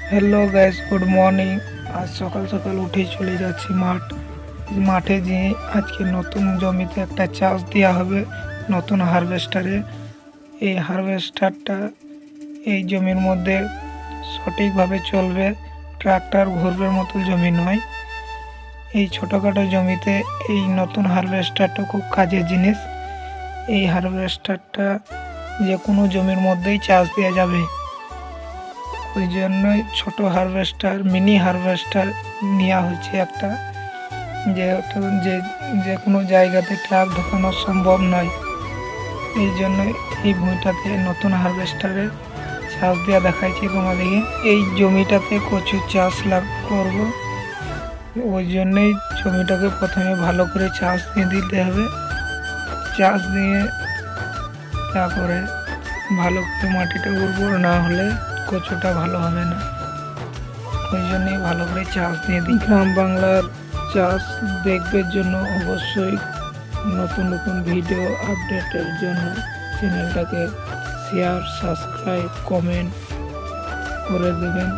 Hello guys, good morning. আজ সকাল সকাল উঠে চলে যাচ্ছি মাঠে যে আজকে নতুন জমিতে একটা চাষ দেওয়া হবে নতুন হারভেস্টারে। এই হারভেস্টারটা এই জমির মধ্যে সঠিকভাবে চলবে, ট্রাক্টর ঘুরবের মতো জমি নয়। এই ছোটোখাটো জমিতে এই নতুন হারভেস্টারটা খুব কাজের জিনিস। এই হারভেস্টারটা যে কোনো জমির মধ্যেই চাষ দেওয়া যাবে। ওই জন্যই ছোটো হারভেস্টার, মিনি হারভেস্টার নেওয়া হচ্ছে একটা, যেহেতু যে কোনো জায়গাতে ট্রাক ঢোকানো সম্ভব নয়। এই জন্যই এই ভূমিটাতে নতুন হারভেস্টারের চাষ দেওয়া দেখাচ্ছি তোমাদেরকে। এই জমিটাতে কচু চাষ করব, ওই জন্যই জমিটাকে প্রথমে ভালো করে চাষ দিয়ে দিতে হবে। চাষ দিয়ে তারপরে ভালো করে মাটিটা উর্বর না হলে কচুটা ভালো হবে না। ওই জন্যই ভালো করে চাষ দিয়ে দিই। গ্রাম বাংলার চাষ দেখবার জন্য অবশ্যই নতুন নতুন ভিডিও আপডেটের জন্য চ্যানেলটাকে শেয়ার, সাবস্ক্রাইব, কমেন্ট করে দেবেন।